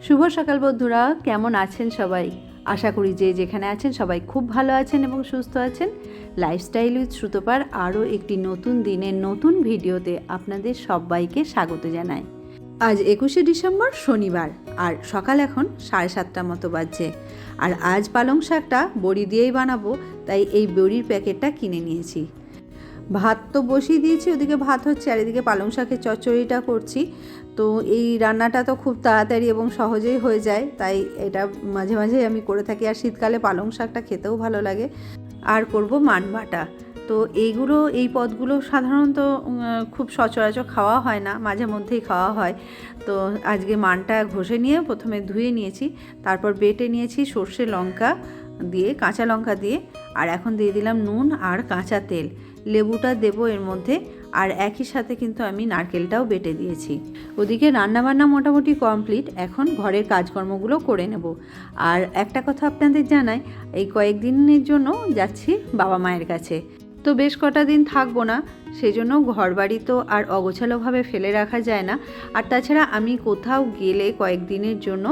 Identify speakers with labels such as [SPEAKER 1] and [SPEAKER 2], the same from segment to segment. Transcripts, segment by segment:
[SPEAKER 1] শুভ সকাল বন্ধুরা, কেমন আছেন সবাই? আশা করি যে যেখানে আছেন সবাই খুব ভালো আছেন এবং সুস্থ আছেন। লাইফস্টাইল উইথ সুতপার আরও একটি নতুন দিনের নতুন ভিডিওতে আপনাদের সবাইকে স্বাগত জানাই। আজ 21শে ডিসেম্বর শনিবার, আর সকাল এখন 7:30 মতো বাজছে। আর আজ পালং শাকটা বড়ি দিয়েই বানাবো, তাই এই বড়ির প্যাকেটটা কিনে নিয়েছি। ভাত তো বসিয়ে দিয়েছি, ওদিকে ভাত হচ্ছে আর এদিকে পালং শাকের চচ্চড়িটা করছি। তো এই রান্নাটা তো খুব তাড়াতাড়ি এবং সহজেই হয়ে যায়, তাই এটা মাঝে মাঝে আমি করে থাকি। আর শীতকালে পালং শাকটা খেতেও ভালো লাগে। আর করব মান বাটা। তো এই পদগুলো সাধারণত খুব সচরাচর খাওয়া হয় না, মাঝে মধ্যেই খাওয়া হয়। তো আজকে মানটা ঘষে নিয়ে প্রথমে ধুয়ে নিয়েছি, তারপর বেটে নিয়েছি সর্ষে লঙ্কা দিয়ে, কাঁচা লঙ্কা দিয়ে। আর এখন দিয়ে দিলাম নুন আর কাঁচা তেল। লেবুটা দেবো এর মধ্যে, আর একই সাথে কিন্তু আমি নারকেলটাও বেটে দিয়েছি। ওদিকে রান্নাবান্না মোটামুটি কমপ্লিট, এখন ঘরের কাজকর্মগুলো করে নেব। আর একটা কথা আপনাদের জানাই, এই কয়েকদিনের জন্য যাচ্ছি বাবা মায়ের কাছে। তো বেশ কটা দিন থাকবো না, সেজন্য ঘরবাড়ি তো আর অগোছালোভাবে ফেলে রাখা যায় না। আর তাছাড়া আমি কোথাও গেলে কয়েকদিনের জন্য,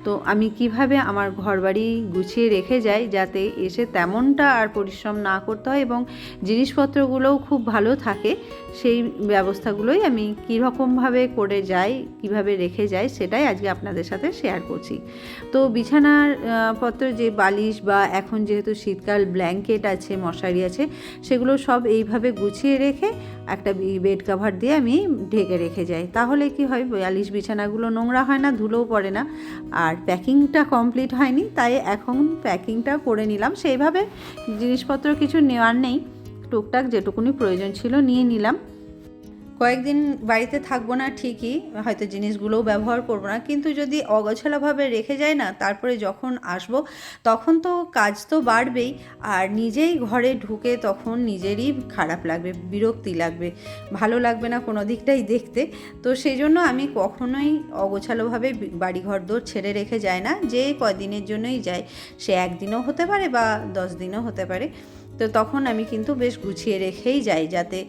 [SPEAKER 1] তো আমি কিভাবে আমার ঘরবাড়ি গুছিয়ে রেখে যাই যাতে এসে তেমনটা আর পরিশ্রম না করতে হয় এবং জিনিসপত্রগুলোও খুব ভালো থাকে, সেই ব্যবস্থাগুলোই আমি কীরকমভাবে করে যাই, কিভাবে রেখে যাই, সেটাই আজকে আপনাদের সাথে শেয়ার করছি। তো বিছানার পত্র যে বালিশ বা এখন যেহেতু শীতকাল ব্ল্যাঙ্কেট আছে, মশারি আছে, সেগুলো সব এইভাবে গুছিয়ে রেখে একটা বেড কভার দিয়ে আমি ঢেকে রেখে যাই। তাহলে কি হয়, বালিশ বিছানাগুলো নোংরা হয় না, ধুলোও পড়ে না। আর প্যাকিংটা কমপ্লিট হয়নি, তাই এখন প্যাকিংটা করে নিলাম। সেইভাবে জিনিসপত্র কিছু নেওয়ার নেই, টুকটাক যেটুকুনি প্রয়োজন ছিল নিয়ে নিলাম। কয়েকদিন বাড়িতে থাকবো না ঠিকই, হয়তো জিনিসগুলোও ব্যবহার করবো না, কিন্তু যদি অগোছালোভাবে রেখে যায় না, তারপরে যখন আসবো তখন তো কাজ তো বাড়বেই, আর নিজেই ঘরে ঢুকে তখন নিজেরই খারাপ লাগবে, বিরক্তি লাগবে, ভালো লাগবে না কোনো দিকটাই দেখতে। তো সেই জন্য আমি কখনোই অগোছালোভাবে বাড়িঘর দোর ছেড়ে রেখে যাই না। যে কয়দিনের জন্যই যাই, সে একদিনও হতে পারে বা 10 দিনও হতে পারে। তো তখন আমি কিন্তু বেশ গুছিয়ে রেখেই যাই, যাতে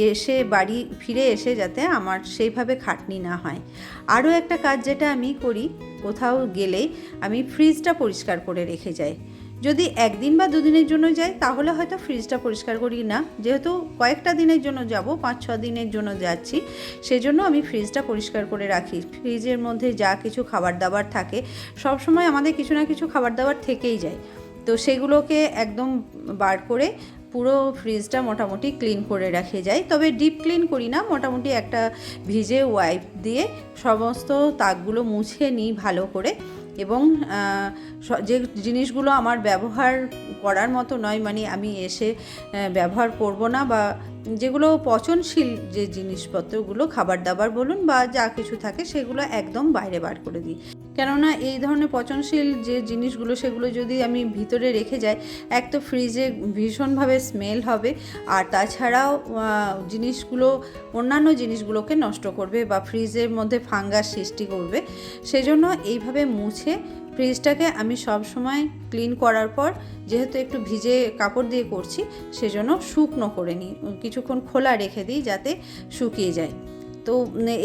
[SPEAKER 1] এসে বাড়ি ফিরে এসে যাতে আমার সেইভাবে খাটনি না হয়। আরও একটা কাজ যেটা আমি করি, কোথাও গেলেই আমি ফ্রিজটা পরিষ্কার করে রেখে যাই। যদি একদিন বা দুদিনের জন্য যাই তাহলে হয়তো ফ্রিজটা পরিষ্কার করি না, যেহেতু কয়েকটা দিনের জন্য যাব, 5-6 দিনের জন্য যাচ্ছি, সেজন্য আমি ফ্রিজটা পরিষ্কার করে রাখি। ফ্রিজের মধ্যে যা কিছু খাবার দাবার থাকে, সব সময় আমাদের কিছু না কিছু খাবার দাবার থেকেই যায়। তো সেগুলোকে একদম বার করে পুরো ফ্রিজটা মোটামুটি ক্লিন করে রেখে যাই। তবে ডিপ ক্লিন করি না, মোটামুটি একটা ভিজে ওয়াইপ দিয়ে সমস্ত তাকগুলো মুছে নিই ভালো করে। এবং যে জিনিসগুলো আমার ব্যবহার করার মতো নয়, মানে আমি এসে ব্যবহার করব না, বা যেগুলো পচনশীল যে জিনিসপত্রগুলো, খাবার দাবার বলুন বা যা কিছু থাকে, সেগুলো একদম বাইরে বার করে দিই। কেননা এই ধরনের পচনশীল যে জিনিসগুলো, সেগুলো যদি আমি ভিতরে রেখে যাই, এক তো ফ্রিজে ভীষণভাবে স্মেল হবে, আর তাছাড়াও জিনিসগুলো অন্যান্য জিনিসগুলোকে নষ্ট করবে বা ফ্রিজের মধ্যে ফাঙ্গাস সৃষ্টি করবে। সেজন্য এইভাবে মুছে ফ্রিজটাকে আমি সব সময় ক্লিন করার পর, যেহেতু একটু ভিজে কাপড় দিয়ে করছি, সেজন্য শুকনো করে নিই, কিছুক্ষণ খোলা রেখে দিই যাতে শুকিয়ে যায়। তো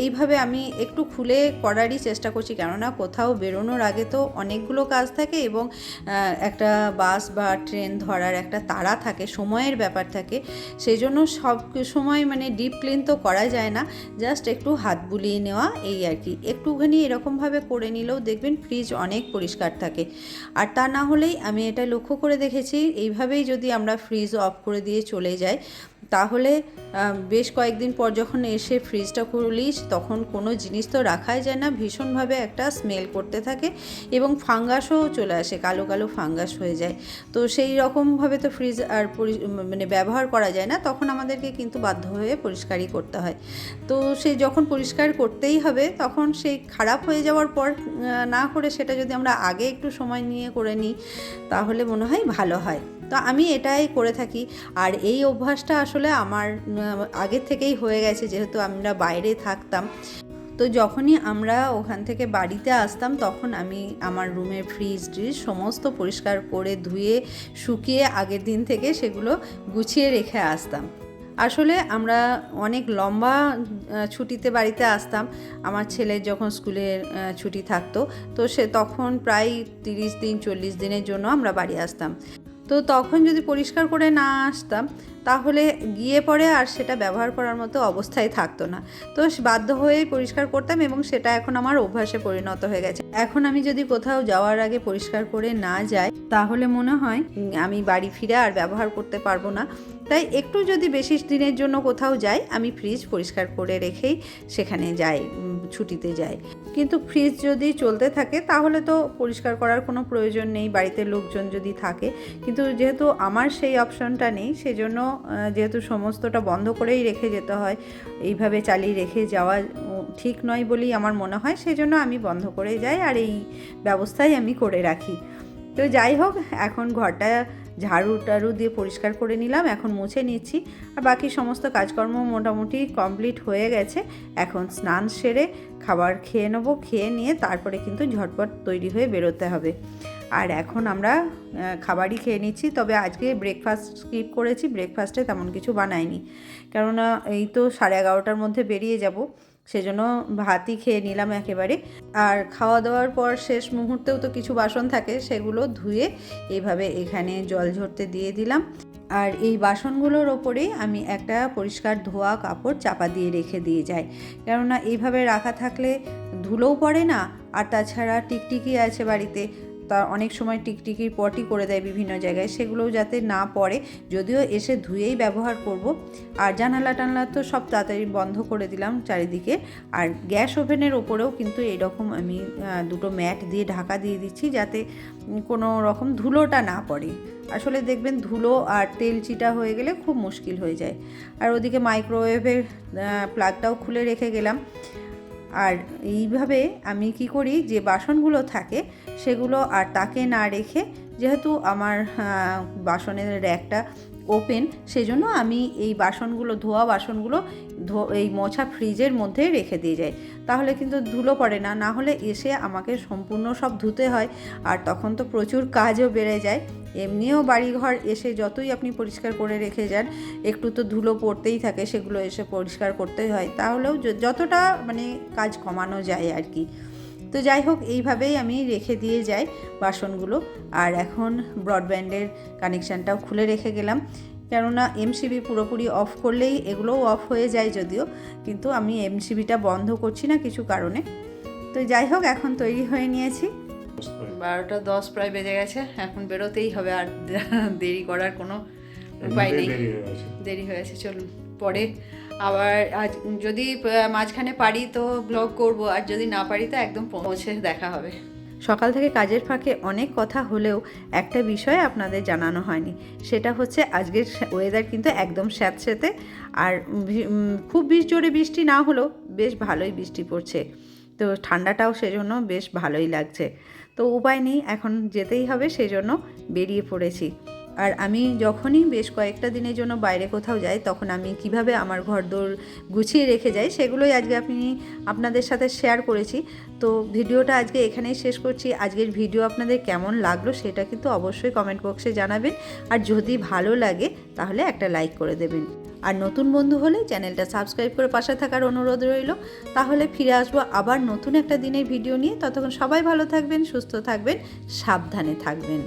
[SPEAKER 1] এইভাবে আমি একটু খুলে করারই চেষ্টা করছি, কেননা কোথাও বেরোনোর আগে তো অনেকগুলো কাজ থাকে এবং একটা বাস বা ট্রেন ধরার একটা তাড়া থাকে, সময়ের ব্যাপার থাকে। সেই জন্য সব সময় মানে ডিপ ক্লিন তো করা যায় না, জাস্ট একটু হাত বুলিয়ে নেওয়া, এই আর কি। একটুখানি এরকমভাবে করে নিলেও দেখবেন ফ্রিজ অনেক পরিষ্কার থাকে। আর তা না হলেই আমি এটা লক্ষ্য করে দেখেছি, এইভাবেই যদি আমরা ফ্রিজ অফ করে দিয়ে চলে যাই, তাহলে বেশ কয়েকদিন পর যখন এসে ফ্রিজটা খুলিস, তখন কোনো জিনিস তো রাখাই যায় না, ভীষণভাবে একটা স্মেল করতে থাকে এবং ফাঙ্গাসও চলে আসে, কালো কালো ফাঙ্গাস হয়ে যায়। তো সেই রকমভাবে তো ফ্রিজ আর মানে ব্যবহার করা যায় না, তখন আমাদেরকে কিন্তু বাধ্য হয়ে পরিষ্কারই করতে হয়। তো সেই যখন পরিষ্কার করতেই হবে, তখন সেই খারাপ হয়ে যাওয়ার পর না করে সেটা যদি আমরা আগে একটু সময় নিয়ে করে নিই, তাহলে মনে হয় ভালো হয়। তো আমি এটাই করে থাকি। আর এই অভ্যাসটা আসলে আমার আগের থেকেই হয়ে গেছে, যেহেতু আমরা বাইরে থাকতাম। তো যখনই আমরা ওখান থেকে বাড়িতে আসতাম, তখন আমি আমার রুমের ফ্রিজ সমস্ত পরিষ্কার করে ধুয়ে শুকিয়ে আগের দিন থেকে সেগুলো গুছিয়ে রেখে আসতাম। আসলে আমরা অনেক লম্বা ছুটিতে বাড়িতে আসতাম। আমার ছেলের যখন স্কুলের ছুটি থাকতো, তো সে তখন প্রায় 30 দিন 40 দিনের জন্য আমরা বাড়ি আসতাম। তো তখন যদি পরিষ্কার করে না আসতাম, তাহলে গিয়ে পরে আর সেটা ব্যবহার করার মতো অবস্থায় থাকতো না। তো বাধ্য হয়েই পরিষ্কার করতাম এবং সেটা এখন আমার অভ্যাসে পরিণত হয়ে গেছে। এখন আমি যদি কোথাও যাওয়ার আগে পরিষ্কার করে না যাই, তাহলে মনে হয় আমি বাড়ি ফিরে আর ব্যবহার করতে পারবো না। তাই একটু যদি বেশি দিনের জন্য কোথাও যাই, আমি ফ্রিজ পরিষ্কার করে রেখেই সেখানে যাই, ছুটিতে যাই। কিন্তু ফ্রিজ যদি চলতে থাকে তাহলে তো পরিষ্কার করার কোনো প্রয়োজন নেই, বাড়িতে লোকজন যদি থাকে। কিন্তু যেহেতু আমার সেই অপশনটা নেই, সেজন্য যেহেতু সমস্তটা বন্ধ করেই রেখে যেতে হয়, এইভাবে চালিয়ে রেখে যাওয়া ঠিক নয় বলেই আমার মনে হয়, সেজন্য আমি বন্ধ করে যাই আর এই ব্যবস্থাই আমি করে রাখি। তো যাই হোক, এখন ঘরটা ঝাড়ু টাড়ু দিয়ে পরিষ্কার করে নিলাম, এখন মুছে নিচ্ছি। আর বাকি সমস্ত কাজকর্ম মোটামুটি কমপ্লিট হয়ে গেছে। এখন স্নান সেরে খাবার খেয়ে নেবো, খেয়ে নিয়ে তারপরে কিন্তু ঝটপট তৈরি হয়ে বেরোতে হবে। আর এখন আমরা খাবারই খেয়ে নিচ্ছি। তবে আজকে ব্রেকফাস্ট স্কিপ করেছি, ব্রেকফাস্টে তেমন কিছু বানাইনি, কেননা এই তো 11:30টার মধ্যে বেরিয়ে যাব, সেজন্য ভাতই খেয়ে নিলাম একেবারে। আর খাওয়া দাওয়ার পর শেষ মুহূর্তেও তো কিছু বাসন থাকে, সেগুলো ধুয়ে এইভাবে এখানে জল ঝরতে দিয়ে দিলাম। আর এই বাসনগুলোর ওপরেই আমি একটা পরিষ্কার ধোয়া কাপড় চাপা দিয়ে রেখে দিয়ে যাই, কেননা এইভাবে রাখা থাকলে ধুলোও পড়ে না। আর তাছাড়া টিকটিকি আছে বাড়িতে, তা অনেক সময় টিকটিকির পটি করে দেয় বিভিন্ন জায়গায়, সেগুলোও যাতে না পড়ে। যদিও এসে ধুয়েই ব্যবহার করব। আর জানালা টানলা তো সব তাড়াতাড়ি বন্ধ করে দিলাম চারিদিকে। আর গ্যাস ওভেনের ওপরেও কিন্তু এরকম আমি দুটো ম্যাট দিয়ে ঢাকা দিয়ে দিচ্ছি, যাতে কোনো রকম ধুলোটা না পড়ে। আসলে দেখবেন ধুলো আর তেল চিটা হয়ে গেলে খুব মুশকিল হয়ে যায়। আর ওদিকে মাইক্রোওয়েভের প্লাগটাও খুলে রেখে গেলাম। আর এইভাবে আমি কি করি, যে বাসনগুলো থাকে সেগুলো আর তাকে না রেখে, যেহেতু আমার বাসনের র্যাকটা ওপেন, সেজন্য আমি এই বাসনগুলো, ধোয়া বাসনগুলো এই মোছা ফ্রিজের মধ্যে রেখে দিয়ে যাই। তাহলে কিন্তু ধুলো পড়ে না, না হলে এসে আমাকে সম্পূর্ণ সব ধুতে হয়, আর তখন তো প্রচুর কাজও বেড়ে যায়। এমনিও বাড়িঘর এসে যতই আপনি পরিষ্কার করে রেখে যান, একটু তো ধুলো পড়তেই থাকে, সেগুলো এসে পরিষ্কার করতেই হয়। তাহলেও যতটা মানে কাজ কমানো যায় আর কি। তো যাই হোক, এইভাবেই আমি রেখে দিয়ে যাই বাসনগুলো। আর এখন ব্রডব্যান্ডের কানেকশানটাও খুলে রেখে গেলাম, কেননা এমসিবি পুরোপুরি অফ করলেই এগুলোও অফ হয়ে যায় যদিও, কিন্তু আমি এমসিবিটা বন্ধ করছি না কিছু কারণে। তো যাই হোক, এখন তৈরি হয়ে নিয়েছি। 12:10 প্রায় বেজে গেছে, এখন বেরোতেই হবে, আর দেরি করার কোনো উপায় নেই। দেরি হয়েছে, চলুন পরে আবার। আজ যদি মাঝখানে পারি তো ব্লগ করব, আর যদি না পারি তো একদম পৌঁছে দেখা হবে। সকাল থেকে কাজের ফাঁকে অনেক কথা হলেও একটা বিষয় আপনাদের জানানো হয়নি, সেটা হচ্ছে আজকের ওয়েদার কিন্তু একদম স্যাঁতস্যাঁতে। আর খুব জোরে বৃষ্টি না হলেও বেশ ভালোই বৃষ্টি পড়ছে, তো ঠান্ডাটাও সেজন্য বেশ ভালোই লাগছে। তো উপায় নেই, এখন যেতেই হবে, সেজন্য বেরিয়ে পড়েছি। আর আমি যখনই বেশ কয়েকটা দিনের জন্য বাইরে কোথাও যাই, তখন আমি কিভাবে আমার ঘরদোর গুছিয়ে রেখে যাই, সেগুলোই আজকে আপনাদের সাথে শেয়ার করেছি। তো ভিডিওটা আজকে এখানেই শেষ করছি। আজকের ভিডিও আপনাদের কেমন লাগলো সেটা কিন্তু অবশ্যই কমেন্ট বক্সে জানাবেন। আর যদি ভালো লাগে তাহলে একটা লাইক করে দেবেন। আর নতুন বন্ধু হলে চ্যানেলটা সাবস্ক্রাইব করে পাশে থাকার অনুরোধ রইল। তাহলে ফিরে আসবো আবার নতুন একটা দিনের ভিডিও নিয়ে। ততক্ষণ সবাই ভালো থাকবেন, সুস্থ থাকবেন, সাবধানে থাকবেন।